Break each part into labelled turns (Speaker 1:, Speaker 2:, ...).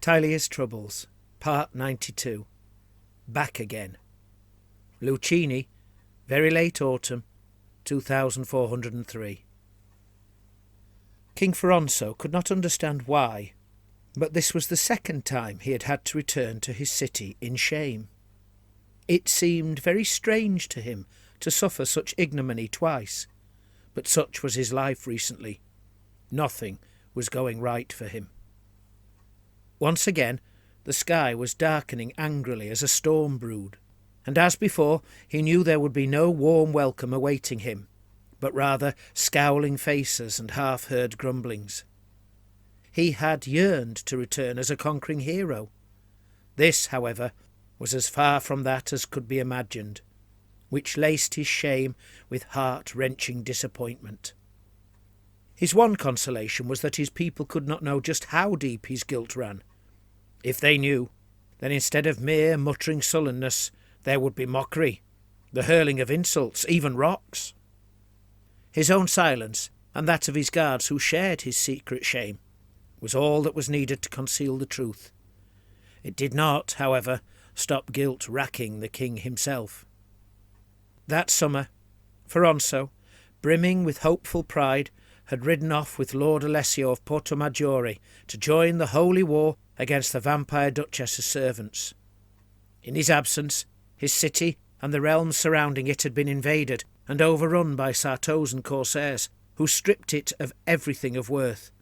Speaker 1: Tilea's Troubles, Part 92. Back Again. Lucini, very late autumn, 2403. King Ferronso could not understand why, but this was the second time he had had to return to his city in shame. It seemed very strange to him to suffer such ignominy twice, but such was his life recently. Nothing was going right for him. Once again, the sky was darkening angrily as a storm brewed, and as before he knew there would be no warm welcome awaiting him, but rather scowling faces and half-heard grumblings. He had yearned to return as a conquering hero. This, however, was as far from that as could be imagined, which laced his shame with heart-wrenching disappointment. His one consolation was that his people could not know just how deep his guilt ran. If they knew, then instead of mere muttering sullenness, there would be mockery, the hurling of insults, even rocks. His own silence, and that of his guards who shared his secret shame, was all that was needed to conceal the truth. It did not, however, stop guilt racking the king himself. That summer, Ferronso, brimming with hopeful pride, had ridden off with Lord Alessio of Portomaggiore to join the holy war against the vampire duchess's servants. In his absence, his city and the realms surrounding it had been invaded and overrun by Sartos and corsairs, who stripped it of everything of worth,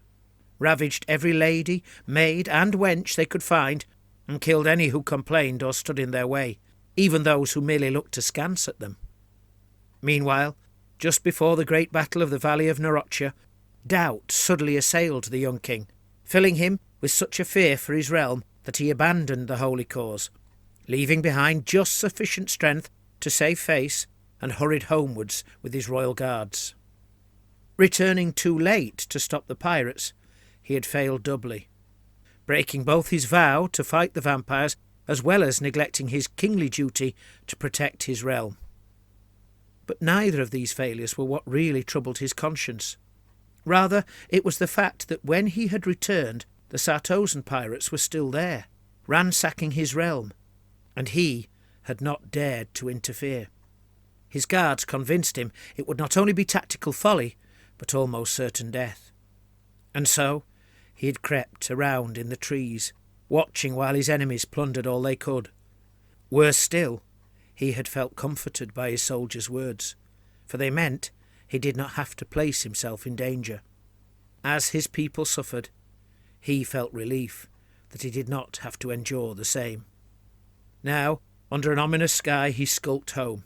Speaker 1: ravaged every lady, maid, and wench they could find, and killed any who complained or stood in their way, even those who merely looked askance at them. Meanwhile, just before the great battle of the Valley of Noroccia, doubt suddenly assailed the young king, filling him with such a fear for his realm that he abandoned the holy cause, leaving behind just sufficient strength to save face, and hurried homewards with his royal guards. Returning too late to stop the pirates, he had failed doubly, breaking both his vow to fight the vampires as well as neglecting his kingly duty to protect his realm. But neither of these failures were what really troubled his conscience. Rather, it was the fact that when he had returned, the Sartosan pirates were still there, ransacking his realm, and he had not dared to interfere. His guards convinced him it would not only be tactical folly, but almost certain death. And so he had crept around in the trees, watching while his enemies plundered all they could. Worse still, he had felt comforted by his soldiers' words, for they meant he did not have to place himself in danger. As his people suffered, he felt relief that he did not have to endure the same. Now, under an ominous sky, he skulked home.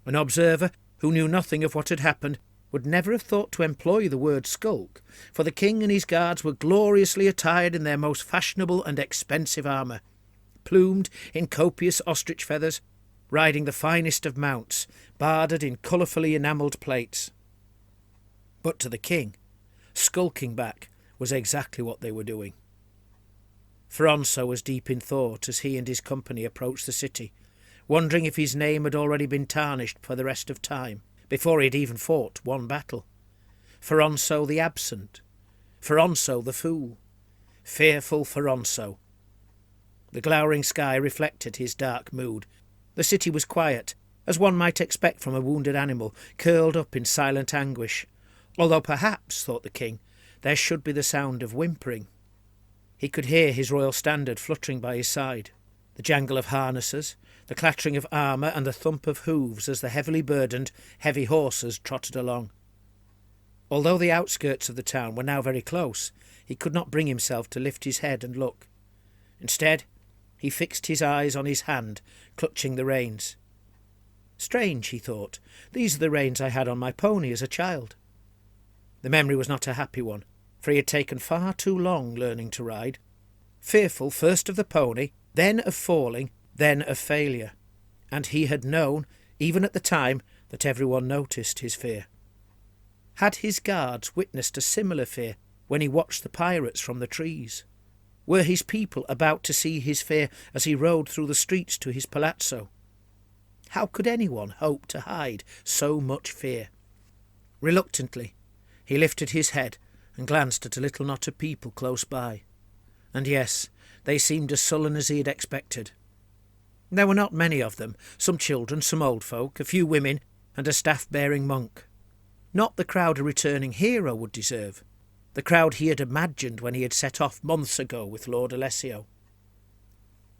Speaker 1: An observer who knew nothing of what had happened would never have thought to employ the word skulk, for the king and his guards were gloriously attired in their most fashionable and expensive armour, plumed in copious ostrich feathers, riding the finest of mounts, barded in colourfully enamelled plates. But to the king, skulking back was exactly what they were doing. Ferronso was deep in thought as he and his company approached the city, wondering if his name had already been tarnished for the rest of time, before he had even fought one battle. Ferronso the absent, Ferronso the fool, fearful Ferronso. The glowering sky reflected his dark mood. The city was quiet, as one might expect from a wounded animal, curled up in silent anguish, although perhaps, thought the king, there should be the sound of whimpering. He could hear his royal standard fluttering by his side, the jangle of harnesses, the clattering of armour, and the thump of hooves as the heavily burdened, heavy horses trotted along. Although the outskirts of the town were now very close, he could not bring himself to lift his head and look. Instead, he fixed his eyes on his hand, clutching the reins. Strange, he thought, these are the reins I had on my pony as a child. The memory was not a happy one, for he had taken far too long learning to ride, fearful first of the pony, then of falling, then of failure, and he had known, even at the time, that everyone noticed his fear. Had his guards witnessed a similar fear when he watched the pirates from the trees? Were his people about to see his fear as he rode through the streets to his palazzo? How could anyone hope to hide so much fear? Reluctantly, he lifted his head and glanced at a little knot of people close by. And yes, they seemed as sullen as he had expected. There were not many of them, some children, some old folk, a few women, and a staff-bearing monk. Not the crowd a returning hero would deserve, the crowd he had imagined when he had set off months ago with Lord Alessio.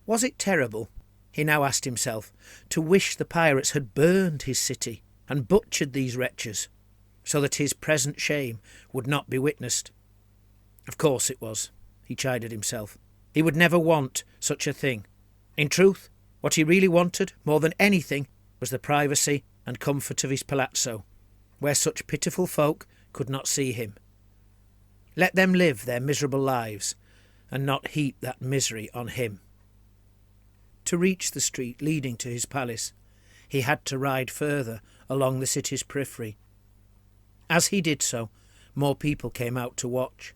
Speaker 1: Was it terrible, he now asked himself, to wish the pirates had burned his city and butchered these wretches, so that his present shame would not be witnessed? Of course it was, he chided himself. He would never want such a thing. In truth, what he really wanted, more than anything, was the privacy and comfort of his palazzo, where such pitiful folk could not see him. Let them live their miserable lives, and not heap that misery on him. To reach the street leading to his palace, he had to ride further along the city's periphery. As he did so, more people came out to watch.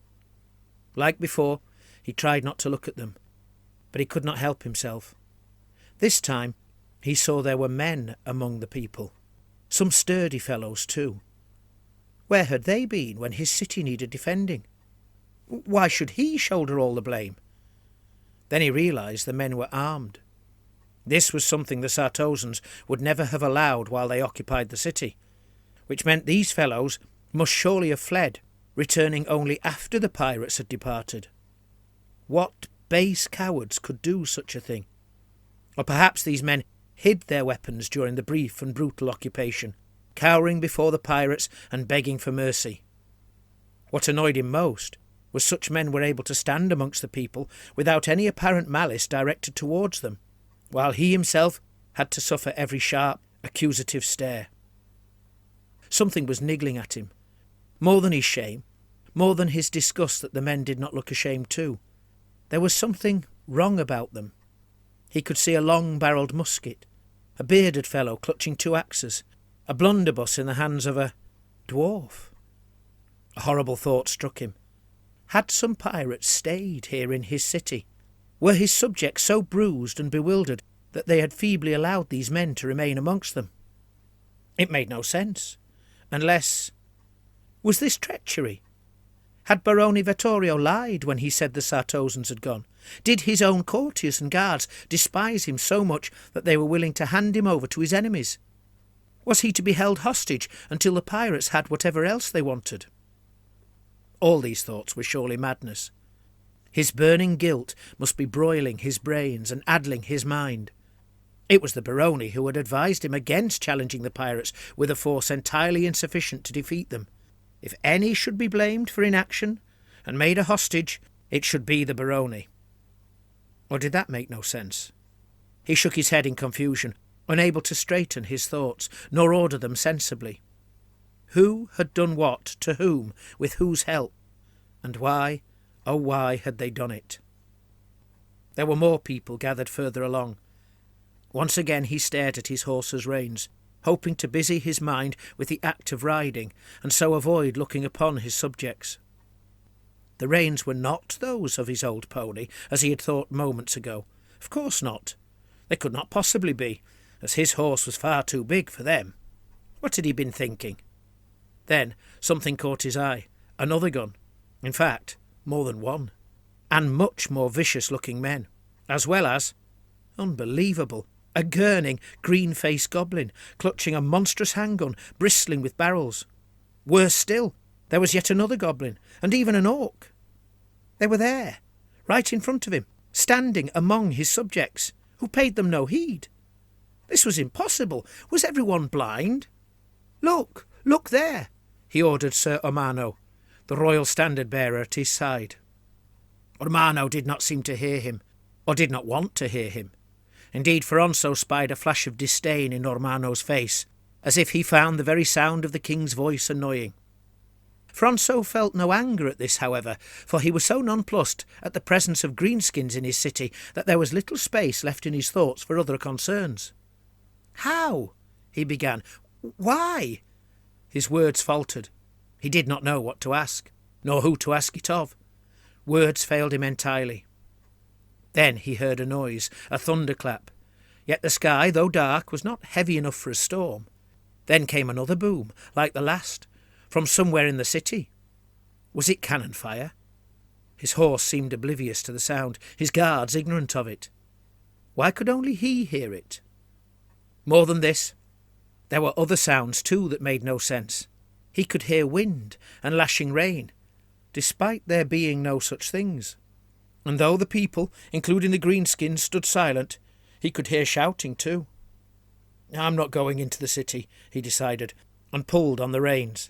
Speaker 1: Like before, he tried not to look at them, but he could not help himself. This time he saw there were men among the people, some sturdy fellows too. Where had they been when his city needed defending? Why should he shoulder all the blame? Then he realised the men were armed. This was something the Sartosans would never have allowed while they occupied the city, which meant these fellows must surely have fled, returning only after the pirates had departed. What base cowards could do such a thing? Or perhaps these men hid their weapons during the brief and brutal occupation, cowering before the pirates and begging for mercy. What annoyed him most was such men were able to stand amongst the people without any apparent malice directed towards them, while he himself had to suffer every sharp, accusative stare. Something was niggling at him, more than his shame, more than his disgust that the men did not look ashamed too. There was something wrong about them. He could see a long-barrelled musket, a bearded fellow clutching 2 axes, a blunderbuss in the hands of a dwarf. A horrible thought struck him. Had some pirates stayed here in his city? Were his subjects so bruised and bewildered that they had feebly allowed these men to remain amongst them? It made no sense, unless... Was this treachery? Had Barone Vittorio lied when he said the Sartosans had gone? Did his own courtiers and guards despise him so much that they were willing to hand him over to his enemies? Was he to be held hostage until the pirates had whatever else they wanted? All these thoughts were surely madness. His burning guilt must be broiling his brains and addling his mind. It was the Barone who had advised him against challenging the pirates with a force entirely insufficient to defeat them. If any should be blamed for inaction and made a hostage, it should be the Barone. Or did that make no sense? He shook his head in confusion, unable to straighten his thoughts, nor order them sensibly. Who had done what to whom, with whose help, and why, oh why, had they done it? There were more people gathered further along. Once again he stared at his horse's reins, hoping to busy his mind with the act of riding, and so avoid looking upon his subjects. The reins were not those of his old pony, as he had thought moments ago. Of course not. They could not possibly be, as his horse was far too big for them. What had he been thinking? Then something caught his eye. Another gun. In fact, more than one. And much more vicious-looking men. As well as... Unbelievable! A gurning, green-faced goblin, clutching a monstrous handgun, bristling with barrels. Worse still, there was yet another goblin, and even an orc. They were there, right in front of him, standing among his subjects, who paid them no heed. This was impossible. Was everyone blind? Look there, he ordered Sir Ormano, the royal standard-bearer at his side. Ormano did not seem to hear him, or did not want to hear him. Indeed, Ferronso spied a flash of disdain in Ormano's face, as if he found the very sound of the king's voice annoying. Ferronso felt no anger at this, however, for he was so nonplussed at the presence of greenskins in his city that there was little space left in his thoughts for other concerns. "How?" he began. "Why?" His words faltered. He did not know what to ask, nor who to ask it of. Words failed him entirely. Then he heard a noise, a thunderclap. Yet the sky, though dark, was not heavy enough for a storm. Then came another boom, like the last, from somewhere in the city. Was it cannon fire? His horse seemed oblivious to the sound, his guards ignorant of it. Why could only he hear it? More than this, there were other sounds too that made no sense. He could hear wind and lashing rain, despite there being no such things. And though the people, including the greenskins, stood silent, he could hear shouting too. I'm not going into the city, he decided, and pulled on the reins.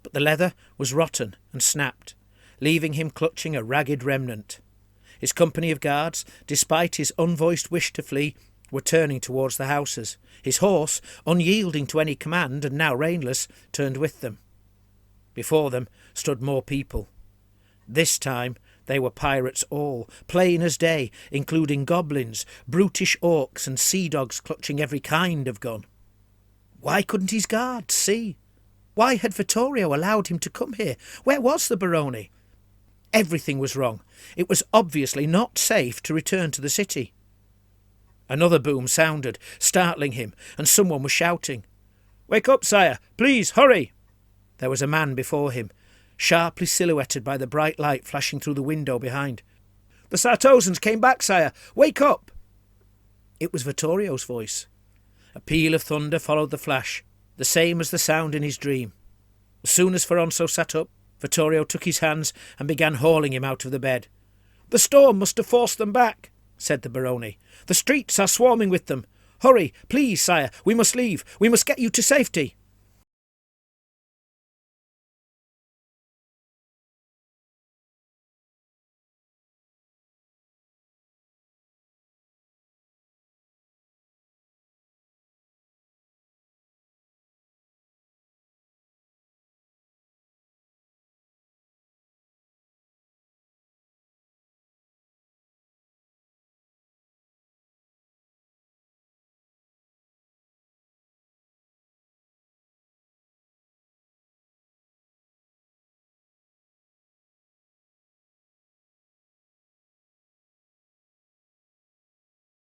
Speaker 1: But the leather was rotten and snapped, leaving him clutching a ragged remnant. His company of guards, despite his unvoiced wish to flee, were turning towards the houses. His horse, unyielding to any command and now reinless, turned with them. Before them stood more people. This time they were pirates all, plain as day, including goblins, brutish orcs and sea dogs clutching every kind of gun. Why couldn't his guards see? Why had Vittorio allowed him to come here? Where was the baroni? Everything was wrong. It was obviously not safe to return to the city. Another boom sounded, startling him, and someone was shouting. "Wake up, sire! Please, hurry!" There was a man before him, sharply silhouetted by the bright light flashing through the window behind. "The Sartosans came back, sire! Wake up!" It was Vittorio's voice. A peal of thunder followed the flash, the same as the sound in his dream. As soon as Ferronso sat up, Vittorio took his hands and began hauling him out of the bed. "The storm must have forced them back," said the baroni. "The streets are swarming with them. Hurry, please, sire, we must leave. We must get you to safety."